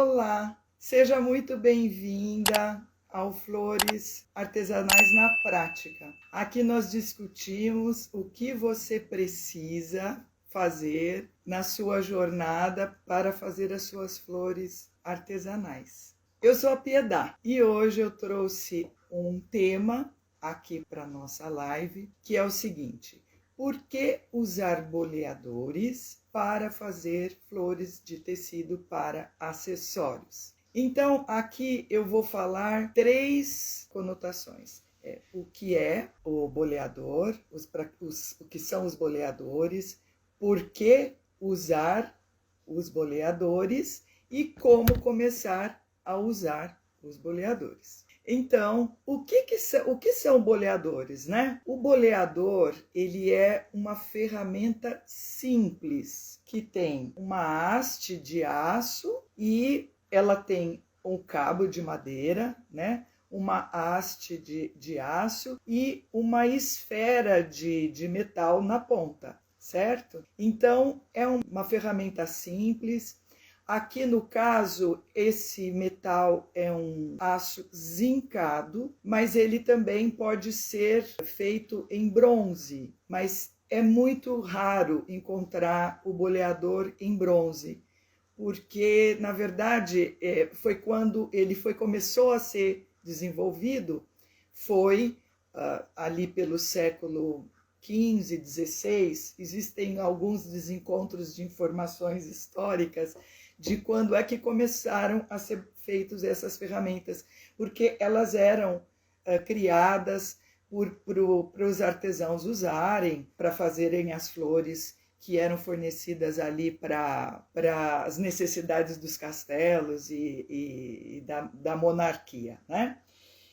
Olá, seja muito bem-vinda ao Flores Artesanais na Prática. Aqui nós discutimos o que você precisa fazer na sua jornada para fazer as suas flores artesanais. Eu sou a Piedade e hoje eu trouxe um tema aqui para nossa live, que é o seguinte: por que usar boleadores para fazer flores de tecido para acessórios? Então, aqui eu vou falar três conotações. O que é o boleador, o que são os boleadores, por que usar os boleadores e como começar a usar os boleadores. Então, o que são boleadores, né? O boleador, ele é uma ferramenta simples, que tem uma haste de aço e ela tem um cabo de madeira, né? Uma haste de aço e uma esfera de metal na ponta, certo? Então, é uma ferramenta simples. Aqui no caso, esse metal é um aço zincado, mas ele também pode ser feito em bronze, mas é muito raro encontrar o boleador em bronze, porque na verdade foi quando ele começou a ser desenvolvido, foi ali pelo século XV, XVI, existem alguns desencontros de informações históricas de quando é que começaram a ser feitas essas ferramentas, porque elas eram criadas para os artesãos usarem, para fazerem as flores que eram fornecidas ali para as necessidades dos castelos e da monarquia, né?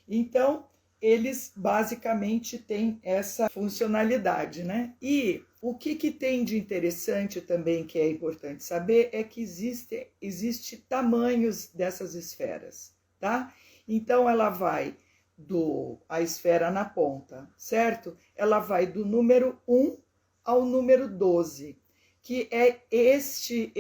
Então, eles basicamente têm essa funcionalidade, né? E o que tem de interessante também, que é importante saber, é que existe tamanhos dessas esferas, tá? Então, ela vai a esfera na ponta, certo? Ela vai do número 1 ao número 12, que é este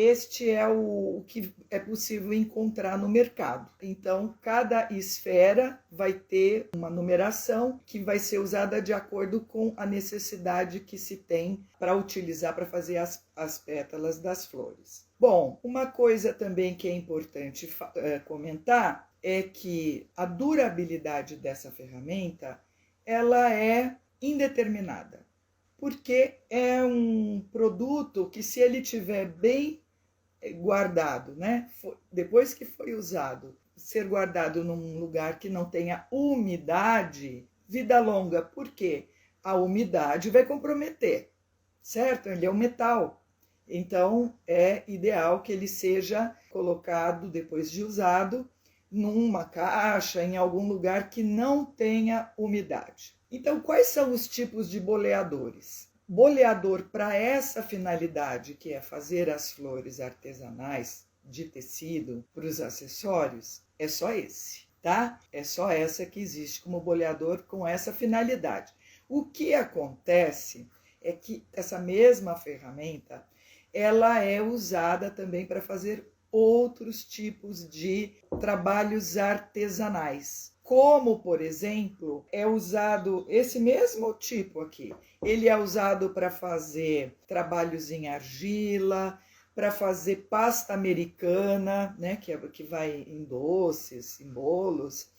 é o que é possível encontrar no mercado. Então, cada esfera vai ter uma numeração que vai ser usada de acordo com a necessidade que se tem para utilizar para fazer as pétalas das flores. Bom, uma coisa também que é importante comentar é que a durabilidade dessa ferramenta, ela é indeterminada, porque é um produto que, se ele estiver bem guardado, né? Depois que foi usado, ser guardado num lugar que não tenha umidade, vida longa, porque a umidade vai comprometer, certo? Ele é um metal, então é ideal que ele seja colocado, depois de usado, numa caixa, em algum lugar que não tenha umidade. Então, quais são os tipos de boleadores? Boleador para essa finalidade, que é fazer as flores artesanais de tecido para os acessórios, é só esse, tá? É só essa que existe como boleador com essa finalidade. O que acontece é que essa mesma ferramenta, ela é usada também para fazer outros tipos de trabalhos artesanais. Como, por exemplo, é usado esse mesmo tipo aqui. Ele é usado para fazer trabalhos em argila, para fazer pasta americana, né, que vai em doces, em bolos.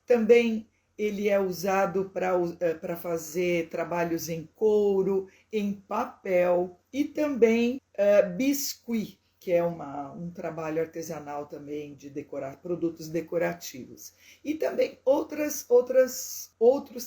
Também ele é usado para fazer trabalhos em couro, em papel e também biscuit, que é um trabalho artesanal também de produtos decorativos. E também outros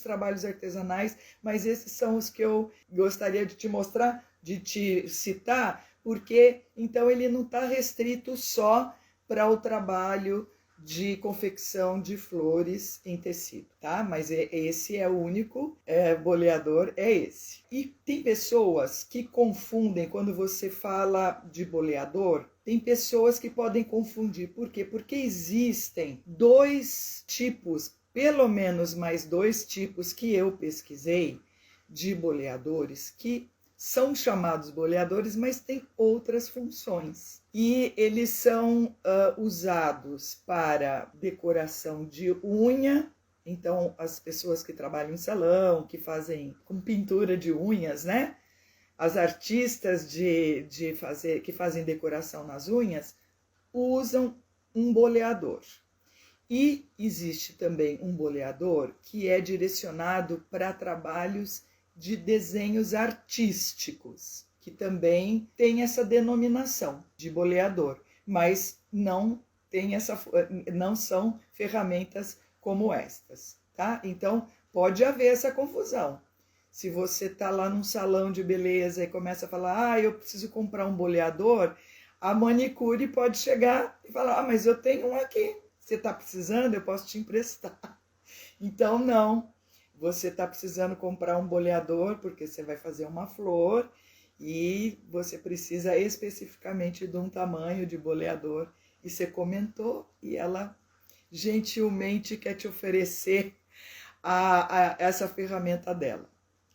trabalhos artesanais, mas esses são os que eu gostaria de te mostrar, de te citar, porque então ele não está restrito só para o trabalho de confecção de flores em tecido, tá? Mas esse é o único boleador, é esse. E tem pessoas que confundem, quando você fala de boleador, tem pessoas que podem confundir. Por quê? Porque existem dois tipos, pelo menos mais dois tipos que eu pesquisei, de boleadores, que são chamados boleadores, mas têm outras funções. E eles são usados para decoração de unha. Então, as pessoas que trabalham em salão, que fazem com pintura de unhas, né? As artistas que fazem decoração nas unhas usam um boleador. E existe também um boleador que é direcionado para trabalhos de desenhos artísticos, que também tem essa denominação de boleador, mas não são ferramentas como estas, tá? Então, pode haver essa confusão. Se você está lá num salão de beleza e começa a falar, eu preciso comprar um boleador, a manicure pode chegar e falar, mas eu tenho um aqui, você está precisando? Eu posso te emprestar. Então, não. Você está precisando comprar um boleador porque você vai fazer uma flor e você precisa especificamente de um tamanho de boleador. E você comentou e ela gentilmente quer te oferecer essa ferramenta dela.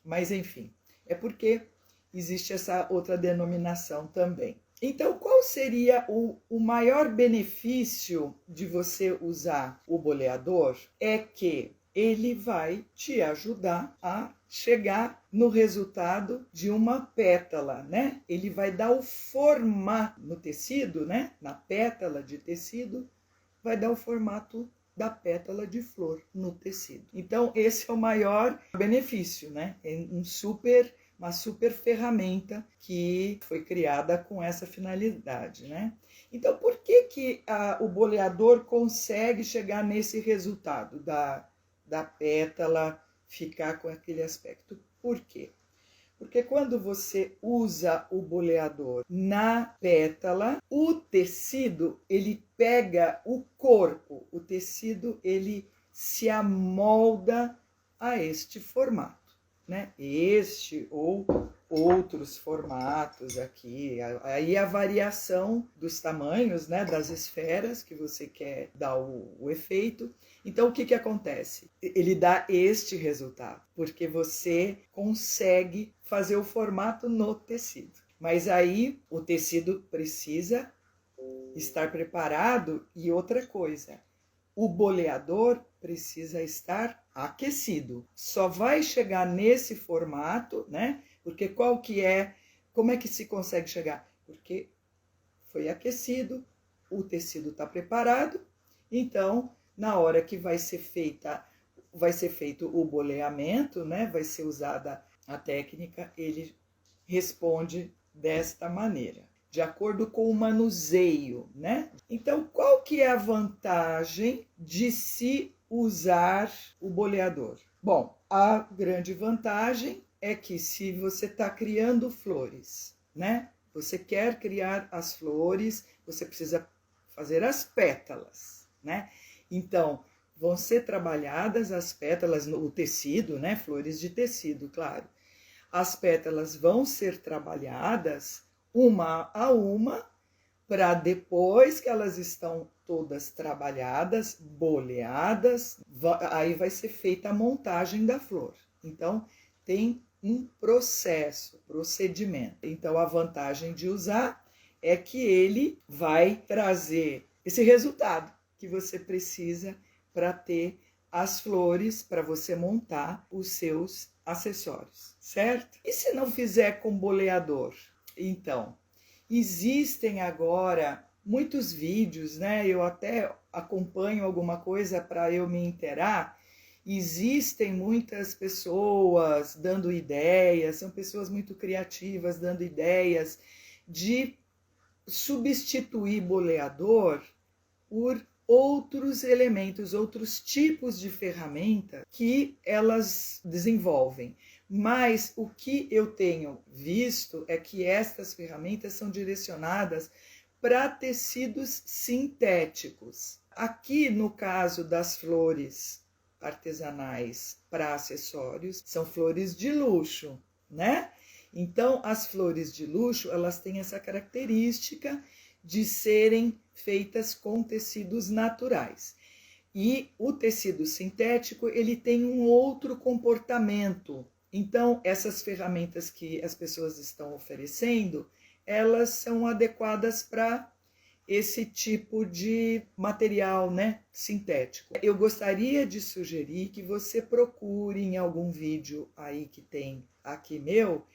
Mas, enfim, é porque existe essa outra denominação também. Então, qual seria o maior benefício de você usar o boleador? É que ele vai te ajudar a chegar no resultado de uma pétala, né? Ele vai dar o formato no tecido, né? Na pétala de tecido, vai dar o formato da pétala de flor no tecido. Então, esse é o maior benefício, né? É uma super ferramenta que foi criada com essa finalidade, né? Então, por que o boleador consegue chegar nesse resultado da pétala ficar com aquele aspecto? Por quê? Porque quando você usa o boleador na pétala, o tecido, ele pega o corpo, o tecido, ele se amolda a este formato, né? Este ou outros formatos aqui, aí a variação dos tamanhos, né, das esferas que você quer dar o efeito. Então, o que acontece? Ele dá este resultado, porque você consegue fazer o formato no tecido. Mas aí o tecido precisa estar preparado e outra coisa, o boleador precisa estar aquecido. Só vai chegar nesse formato, né? Porque como é que se consegue chegar? Porque foi aquecido, o tecido está preparado, então, na hora que vai ser feito o boleamento, né? Vai ser usada a técnica, ele responde desta maneira, de acordo com o manuseio, né? Então, qual que é a vantagem de se usar o boleador? Bom, a grande vantagem é que se você está criando flores, né? Você quer criar as flores, você precisa fazer as pétalas, né? Então, vão ser trabalhadas as pétalas no tecido, né? Flores de tecido, claro. As pétalas vão ser trabalhadas uma a uma, para depois que elas estão todas trabalhadas, boleadas, aí vai ser feita a montagem da flor. Então, tem um procedimento. Então, a vantagem de usar é que ele vai trazer esse resultado que você precisa para ter as flores, para você montar os seus acessórios, certo? E se não fizer com boleador? Então, existem agora muitos vídeos, né? Eu até acompanho alguma coisa para eu me inteirar. Existem muitas pessoas dando ideias, são pessoas muito criativas dando ideias de substituir boleador por outros elementos, outros tipos de ferramenta que elas desenvolvem. Mas o que eu tenho visto é que estas ferramentas são direcionadas para tecidos sintéticos. Aqui, no caso das flores artesanais para acessórios, são flores de luxo, né? Então, as flores de luxo, elas têm essa característica de serem feitas com tecidos naturais. E o tecido sintético, ele tem um outro comportamento. Então, essas ferramentas que as pessoas estão oferecendo, elas são adequadas para esse tipo de material, né, sintético. Eu gostaria de sugerir que você procure em algum vídeo aí que tem aqui meu,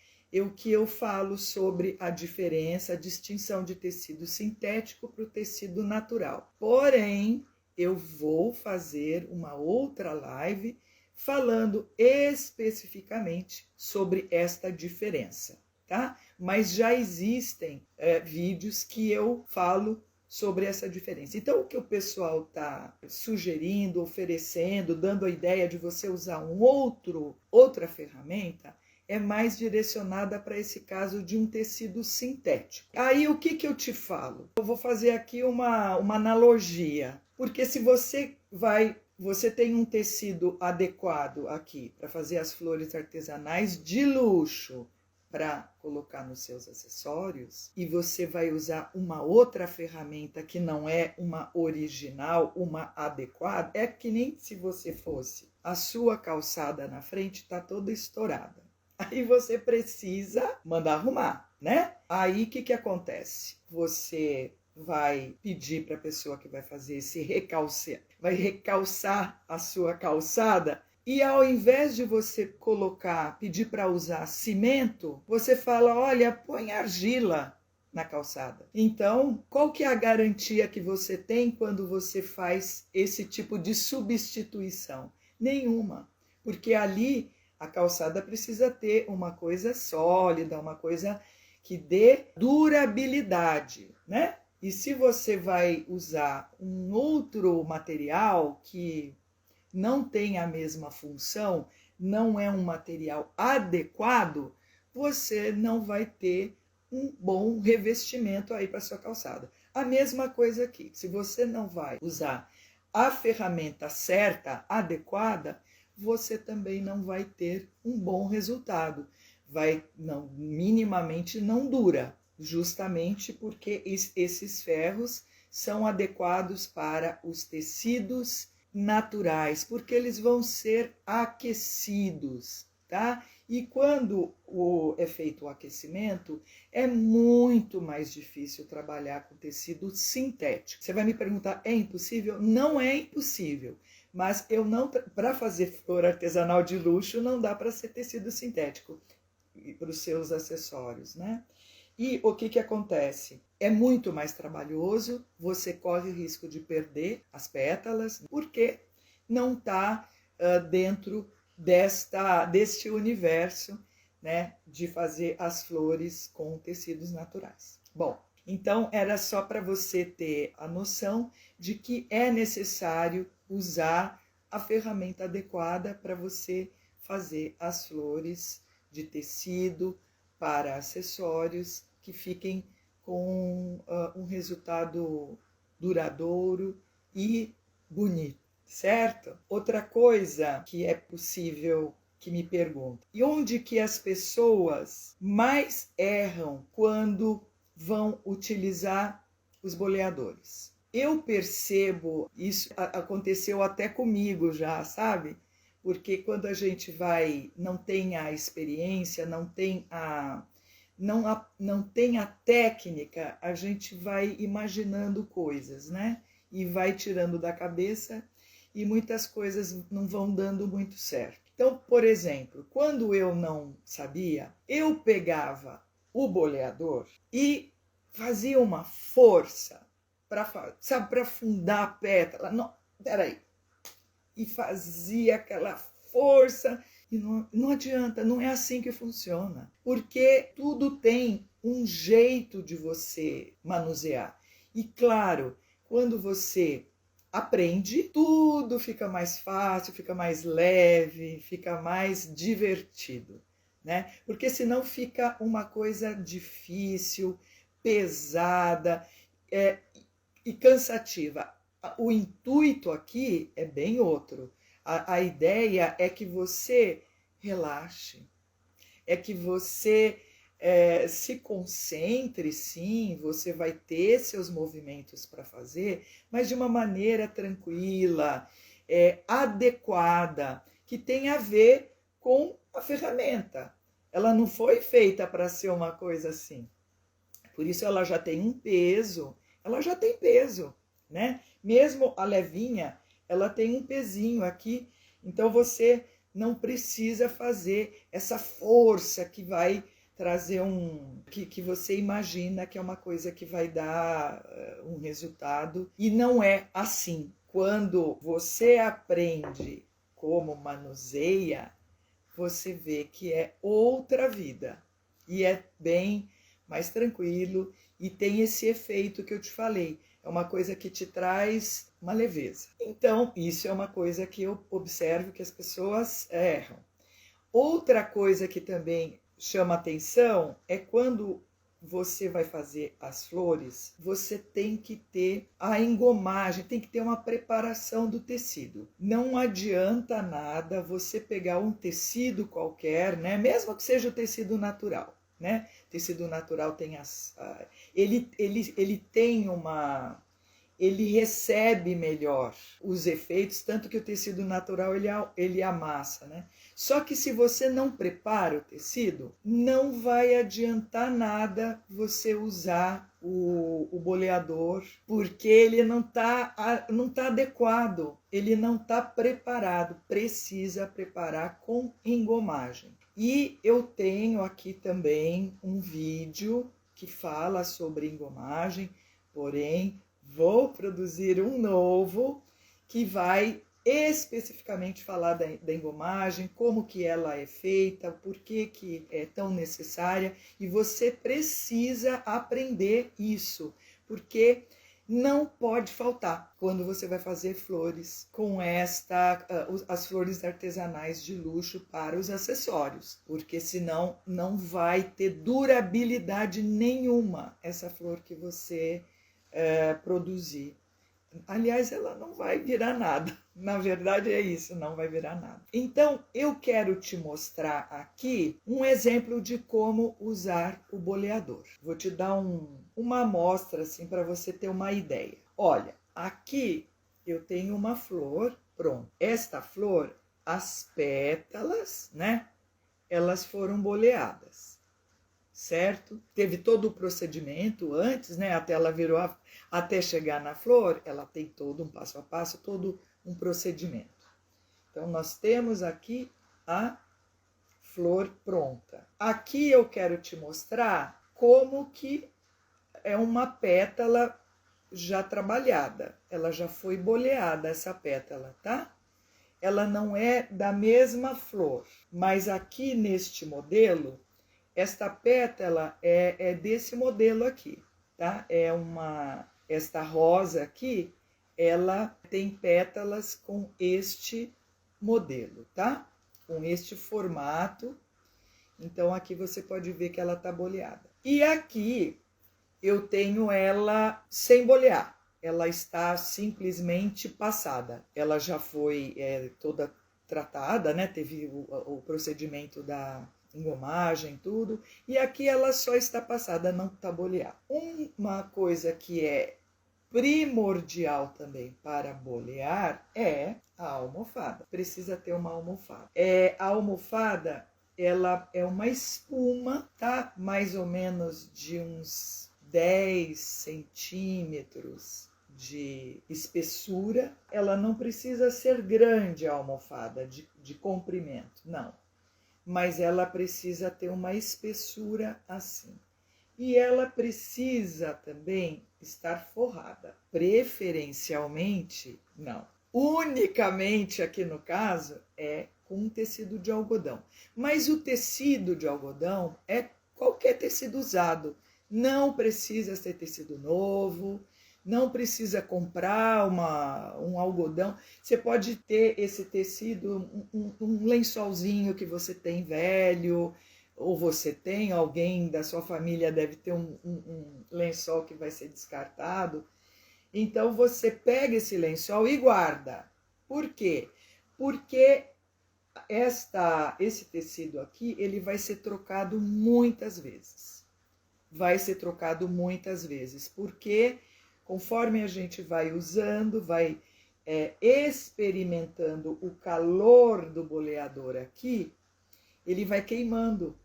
que eu falo sobre a diferença, a distinção de tecido sintético para o tecido natural. Porém, eu vou fazer uma outra live falando especificamente sobre esta diferença, tá? Mas já existem vídeos que eu falo sobre essa diferença. Então, o que o pessoal está sugerindo, oferecendo, dando a ideia de você usar outra ferramenta, é mais direcionada para esse caso de um tecido sintético. Aí, o que eu te falo? Eu vou fazer aqui uma analogia, porque se você tem um tecido adequado aqui para fazer as flores artesanais de luxo, para colocar nos seus acessórios, e você vai usar uma outra ferramenta que não é uma original, uma adequada, é que nem se você fosse a sua calçada na frente está toda estourada. Aí você precisa mandar arrumar, né? Aí o que acontece? Você vai pedir para a pessoa que vai fazer esse vai recalçar a sua calçada. E ao invés de você pedir para usar cimento, você fala, olha, põe argila na calçada. Então, qual que é a garantia que você tem quando você faz esse tipo de substituição? Nenhuma, porque ali a calçada precisa ter uma coisa sólida, uma coisa que dê durabilidade, né? E se você vai usar um outro material que não tem a mesma função, não é um material adequado, você não vai ter um bom revestimento aí para sua calçada. A mesma coisa aqui, se você não vai usar a ferramenta certa, adequada, você também não vai ter um bom resultado. Minimamente não dura, justamente porque esses ferros são adequados para os tecidos naturais, porque eles vão ser aquecidos, tá? E quando é feito o aquecimento, é muito mais difícil trabalhar com tecido sintético. Você vai me perguntar, é impossível? Não é impossível, mas para fazer flor artesanal de luxo, não dá para ser tecido sintético para os seus acessórios, né? E o que acontece? É muito mais trabalhoso, você corre o risco de perder as pétalas, porque não está dentro deste universo, né, de fazer as flores com tecidos naturais. Bom, então era só para você ter a noção de que é necessário usar a ferramenta adequada para você fazer as flores de tecido para acessórios que fiquem com um resultado duradouro e bonito, certo? Outra coisa que é possível que me perguntam, e onde que as pessoas mais erram quando vão utilizar os boleadores? Eu percebo, isso aconteceu até comigo já, sabe? Porque quando a gente não tem a experiência, não tem a técnica, a gente vai imaginando coisas, né? E vai tirando da cabeça e muitas coisas não vão dando muito certo. Então, por exemplo, quando eu não sabia, eu pegava o boleador e fazia uma força para afundar a pétala. Não, peraí. E fazia aquela força. E não adianta, não é assim que funciona. Porque tudo tem um jeito de você manusear. E claro, quando você aprende, tudo fica mais fácil, fica mais leve, fica mais divertido, né? Porque senão fica uma coisa difícil, pesada e cansativa. O intuito aqui é bem outro. A ideia é que você relaxe, é que você se concentre, sim, você vai ter seus movimentos para fazer, mas de uma maneira tranquila, adequada, que tem a ver com a ferramenta. Ela não foi feita para ser uma coisa assim. Por isso ela já tem um peso, né? Mesmo a levinha, ela tem um pezinho aqui, então você não precisa fazer essa força que vai trazer que você imagina que é uma coisa que vai dar um resultado, e não é assim. Quando você aprende como manuseia, você vê que é outra vida, e é bem mais tranquilo, e tem esse efeito que eu te falei, é uma coisa que te traz uma leveza. Então, isso é uma coisa que eu observo que as pessoas erram. Outra coisa que também chama atenção é quando você vai fazer as flores, você tem que ter a engomagem, tem que ter uma preparação do tecido. Não adianta nada você pegar um tecido qualquer, né? Mesmo que seja o tecido natural, né? O tecido natural tem ele tem uma... ele recebe melhor os efeitos, tanto que o tecido natural ele amassa, né? Só que se você não prepara o tecido, não vai adiantar nada você usar o boleador, porque ele não tá adequado, ele não está preparado, precisa preparar com engomagem. E eu tenho aqui também um vídeo que fala sobre engomagem, porém vou produzir um novo que vai especificamente falar da engomagem, como que ela é feita, por que é tão necessária, e você precisa aprender isso, porque não pode faltar quando você vai fazer flores com as flores artesanais de luxo para os acessórios, porque senão não vai ter durabilidade nenhuma essa flor que você produzir. Aliás, ela não vai virar nada. Na verdade é isso, não vai virar nada. Então, eu quero te mostrar aqui um exemplo de como usar o boleador. Vou te dar uma amostra assim para você ter uma ideia. Olha, aqui eu tenho uma flor, pronto. Esta flor, as pétalas, né? Elas foram boleadas, certo? Teve todo o procedimento antes, né? Até chegar na flor, ela tem todo um passo a passo, todo um procedimento. Então, nós temos aqui a flor pronta. Aqui eu quero te mostrar como que é uma pétala já trabalhada. Ela já foi boleada, essa pétala, tá? Ela não é da mesma flor, mas aqui neste modelo, esta pétala é desse modelo aqui, tá? Esta rosa aqui, ela tem pétalas com este modelo, tá? Com este formato. Então, aqui você pode ver que ela tá boleada. E aqui eu tenho ela sem bolear. Ela está simplesmente passada. Ela já foi toda tratada, né? Teve o procedimento da engomagem, tudo. E aqui ela só está passada, não está boleada. Uma coisa que é primordial também para bolear é a almofada. Precisa ter uma almofada. A almofada, ela é uma espuma, tá? Mais ou menos de uns 10 centímetros de espessura. Ela não precisa ser grande, a almofada, de comprimento, não. Mas ela precisa ter uma espessura assim. E ela precisa também estar forrada. Preferencialmente, não. Unicamente aqui no caso é com um tecido de algodão. Mas o tecido de algodão é qualquer tecido usado. Não precisa ser tecido novo, não precisa comprar um algodão. Você pode ter esse tecido, um lençolzinho que você tem velho, ou você tem, alguém da sua família deve ter um lençol que vai ser descartado. Então você pega esse lençol e guarda. Por quê? Porque esse tecido aqui, ele vai ser trocado muitas vezes. Vai ser trocado muitas vezes, porque conforme a gente vai usando, vai experimentando o calor do boleador aqui, ele vai queimando,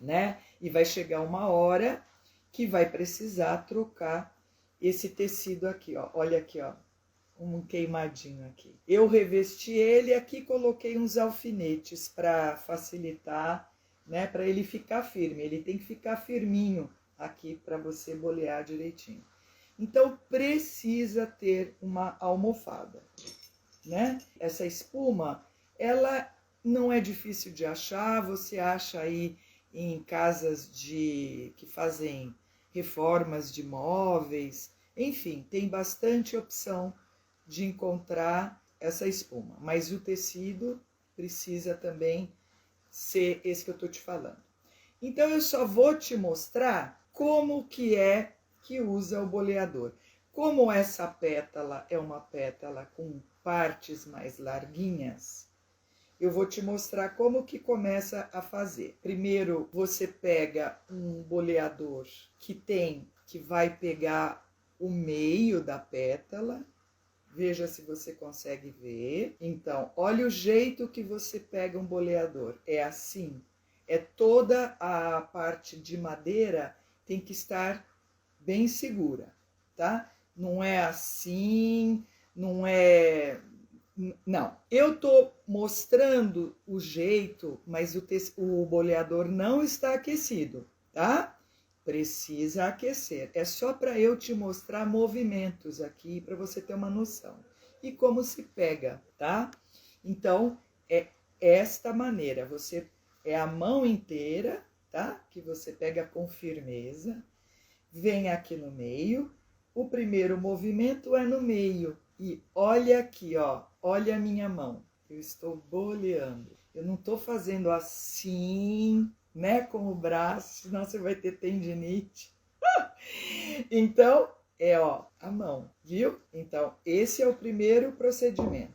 né? E vai chegar uma hora que vai precisar trocar esse tecido aqui, ó. Olha aqui, ó, um queimadinho aqui. Eu revesti ele aqui, coloquei uns alfinetes para facilitar, né? Para ele ficar firme. Ele tem que ficar firminho aqui para você bolear direitinho. Então precisa ter uma almofada, né? Essa espuma, ela não é difícil de achar, você acha aí em casas que fazem reformas de móveis, enfim, tem bastante opção de encontrar essa espuma, mas o tecido precisa também ser esse que eu tô te falando. Então eu só vou te mostrar como que é que usa o boleador. Como essa pétala é uma pétala com partes mais larguinhas, eu vou te mostrar como que começa a fazer. Primeiro, você pega um boleador que vai pegar o meio da pétala. Veja se você consegue ver. Então, olha o jeito que você pega um boleador. É assim. É toda a parte de madeira tem que estar bem segura, tá? Não é assim, não é... Não, eu tô mostrando o jeito, mas o boleador não está aquecido, tá? Precisa aquecer. É só para eu te mostrar movimentos aqui, para você ter uma noção. E como se pega, tá? Então, é esta maneira. É a mão inteira, tá? Que você pega com firmeza. Vem aqui no meio. O primeiro movimento é no meio. E olha aqui, ó. Olha a minha mão. Eu estou boleando. Eu não estou fazendo assim, né, com o braço, senão você vai ter tendinite. Então, ó, a mão, viu? Então, esse é o primeiro procedimento.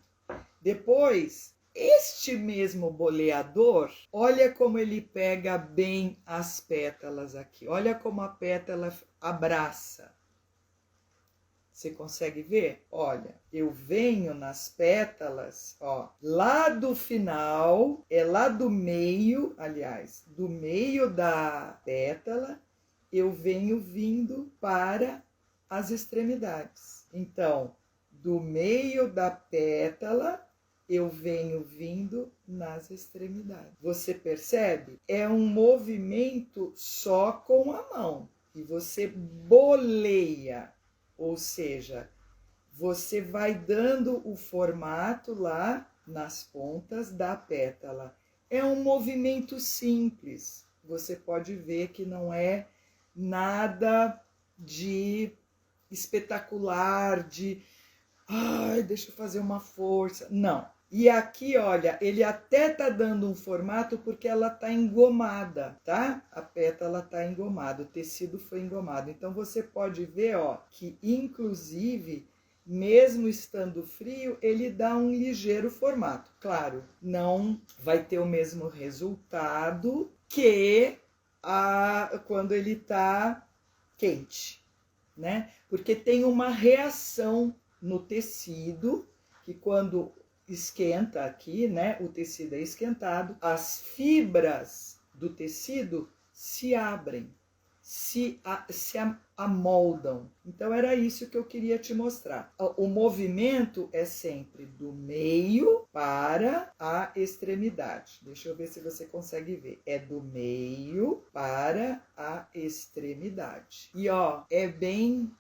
Depois, este mesmo boleador, olha como ele pega bem as pétalas aqui. Olha como a pétala abraça. Você consegue ver? Olha, eu venho nas pétalas, ó, lá do final, lá do meio, aliás, do meio da pétala, eu venho vindo para as extremidades. Então, do meio da pétala, eu venho vindo nas extremidades. Você percebe? É um movimento só com a mão. E você boleia. Ou seja, você vai dando o formato lá nas pontas da pétala. É um movimento simples. Você pode ver que não é nada de espetacular, ai, deixa eu fazer uma força. Não. E aqui, olha, ele até tá dando um formato porque ela tá engomada, tá? A pétala tá engomada, o tecido foi engomado. Então, você pode ver, ó, que inclusive, mesmo estando frio, ele dá um ligeiro formato. Claro, não vai ter o mesmo resultado que quando ele tá quente, né? Porque tem uma reação no tecido, que quando esquenta aqui, né? O tecido é esquentado, as fibras do tecido se abrem, se amoldam. Então era isso que eu queria te mostrar. O movimento é sempre do meio para a extremidade. Deixa eu ver se você consegue ver. É do meio para a extremidade. E ó, é bem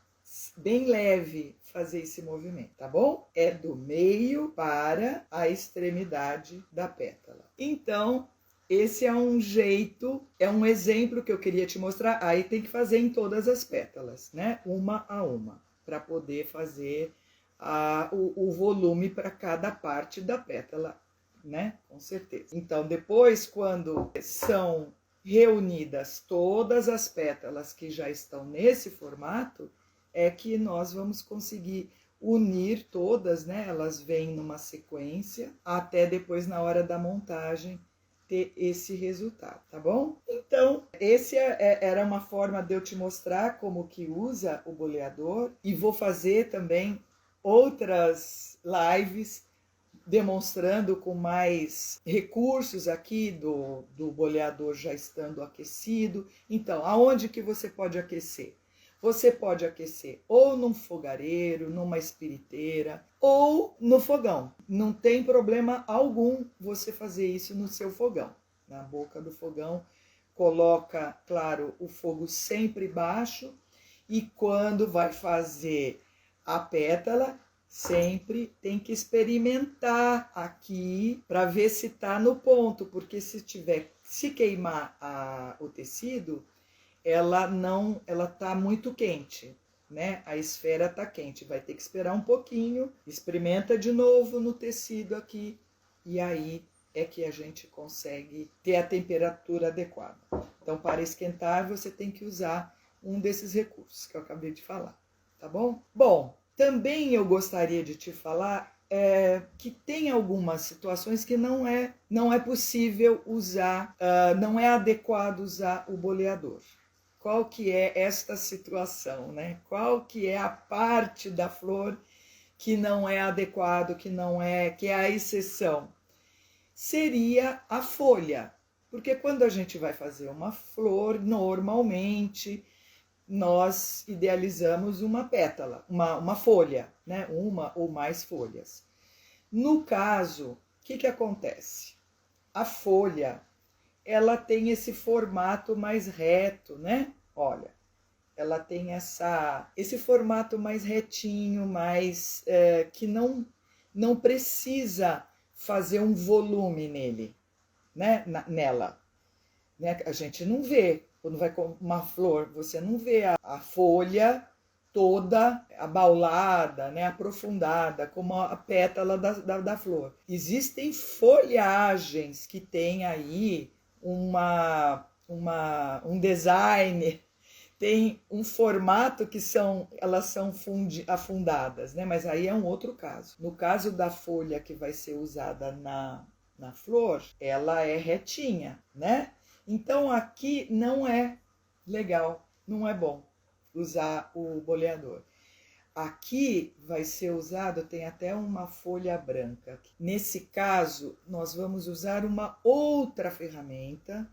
leve fazer esse movimento, tá bom? É do meio para a extremidade da pétala. Então, esse é um jeito, é um exemplo que eu queria te mostrar. Aí tem que fazer em todas as pétalas, né? Uma a uma, para poder fazer o volume para cada parte da pétala, né? Com certeza. Então, depois, quando são reunidas todas as pétalas que já estão nesse formato, é que nós vamos conseguir unir todas, né? Elas vêm numa sequência, até depois, na hora da montagem, ter esse resultado, tá bom? Então, esse era uma forma de eu te mostrar como que usa o boleador, e vou fazer também outras lives demonstrando com mais recursos aqui do boleador já estando aquecido. Então, aonde que você pode aquecer? Você pode aquecer ou num fogareiro, numa espiriteira ou no fogão. Não tem problema algum você fazer isso no seu fogão. Na boca do fogão, coloca, claro, o fogo sempre baixo e quando vai fazer a pétala, sempre tem que experimentar aqui para ver se está no ponto, porque se queimar o tecido, ela tá muito quente, né? A esfera tá quente, vai ter que esperar um pouquinho, experimenta de novo no tecido aqui e aí é que a gente consegue ter a temperatura adequada. Então, para esquentar, você tem que usar um desses recursos que eu acabei de falar, tá bom? Bom, também eu gostaria de te falar que tem algumas situações que não é possível usar, não é adequado usar o boleador. Qual que é esta situação, né? Qual que é a parte da flor que não é adequado, que é a exceção? Seria a folha, porque quando a gente vai fazer uma flor, normalmente nós idealizamos uma pétala, uma folha, né? Uma ou mais folhas. No caso, o que acontece? A folha, ela tem esse formato mais reto, né? Olha, ela tem esse formato mais retinho, mais que não precisa fazer um volume nele, né? Nela. Né? A gente não vê, quando vai com uma flor, você não vê a folha toda abaulada, né? Aprofundada, como a pétala da flor. Existem folhagens que têm aí um design, tem um formato que elas são afundadas, né? Mas aí é um outro caso. No caso da folha que vai ser usada na flor, ela é retinha, né? Então aqui não é legal, não é bom usar o boleador. Aqui vai ser usado, tem até uma folha branca. Nesse caso, nós vamos usar uma outra ferramenta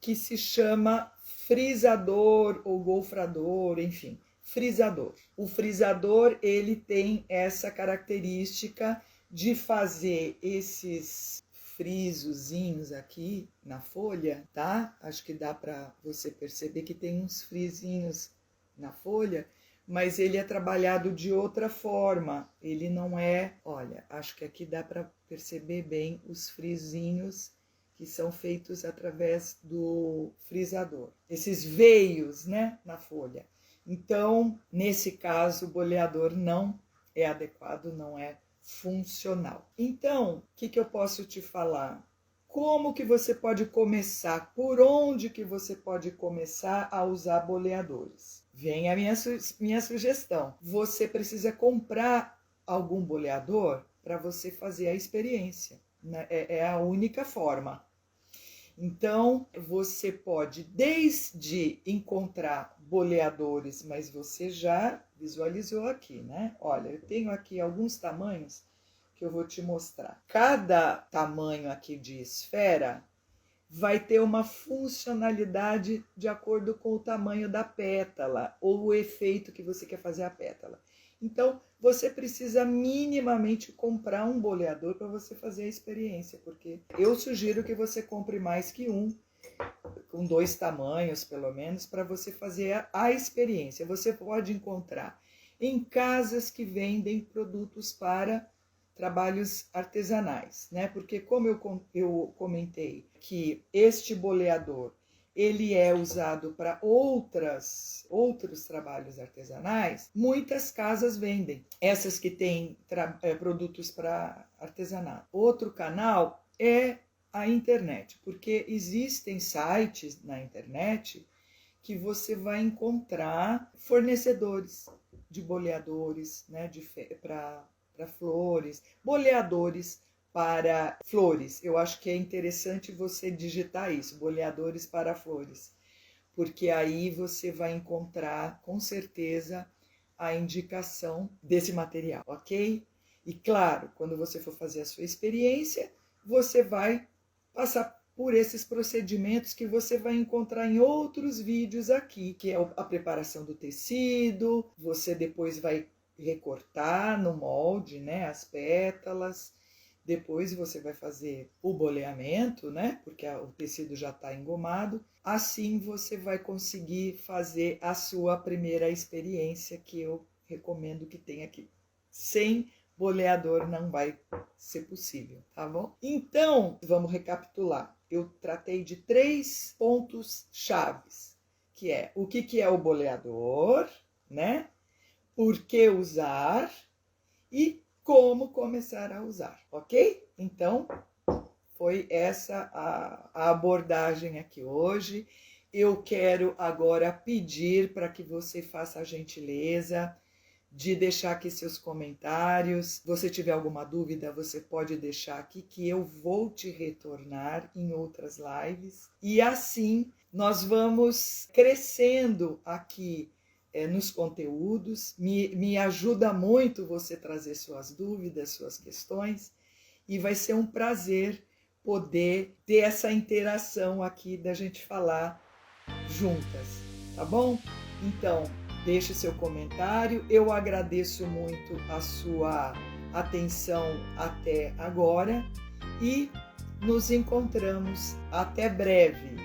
que se chama frisador ou golfrador, enfim, frisador. O frisador, ele tem essa característica de fazer esses frisozinhos aqui na folha, tá? Acho que dá para você perceber que tem uns frisinhos na folha, mas ele é trabalhado de outra forma. Ele não é, olha, acho que aqui dá para perceber bem os frisinhos que são feitos através do frisador. Esses veios, né, na folha. Então, nesse caso, o boleador não é adequado, não é funcional. Então, o que eu posso te falar? Como que você pode começar? Por onde que você pode começar a usar boleadores? Vem a minha sugestão. Você precisa comprar algum boleador para você fazer a experiência. É a única forma. Então, você pode desde encontrar boleadores, mas você já visualizou aqui, né? Olha, eu tenho aqui alguns tamanhos que eu vou te mostrar. Cada tamanho aqui de esfera vai ter uma funcionalidade de acordo com o tamanho da pétala ou o efeito que você quer fazer a pétala. Então, você precisa minimamente comprar um boleador para você fazer a experiência, porque eu sugiro que você compre mais que um, com 2 tamanhos pelo menos, para você fazer a experiência. Você pode encontrar em casas que vendem produtos para trabalhos artesanais, né? Porque como eu comentei que este boleador ele é usado para outros trabalhos artesanais, muitas casas vendem. Essas que têm produtos para artesanato. Outro canal é a internet, porque existem sites na internet que você vai encontrar fornecedores de boleadores, né, para flores, boleadores para flores. Eu acho que é interessante você digitar isso, boleadores para flores, porque aí você vai encontrar com certeza a indicação desse material, ok? E claro, quando você for fazer a sua experiência, você vai passar por esses procedimentos que você vai encontrar em outros vídeos aqui, que é a preparação do tecido, você depois vai recortar no molde, né, as pétalas, depois você vai fazer o boleamento, né, porque o tecido já está engomado, assim você vai conseguir fazer a sua primeira experiência, que eu recomendo que tenha aqui. Sem boleador não vai ser possível, tá bom? Então, vamos recapitular. Eu tratei de 3 pontos chaves, que é o que é o boleador, né? Por que usar e como começar a usar, ok? Então, foi essa a abordagem aqui hoje. Eu quero agora pedir para que você faça a gentileza de deixar aqui seus comentários. Se você tiver alguma dúvida, você pode deixar aqui que eu vou te retornar em outras lives. E assim nós vamos crescendo aqui nos conteúdos. Me ajuda muito você trazer suas dúvidas, suas questões. E vai ser um prazer poder ter essa interação aqui da gente falar juntas, tá bom? Então, deixe seu comentário. Eu agradeço muito a sua atenção até agora e nos encontramos até breve.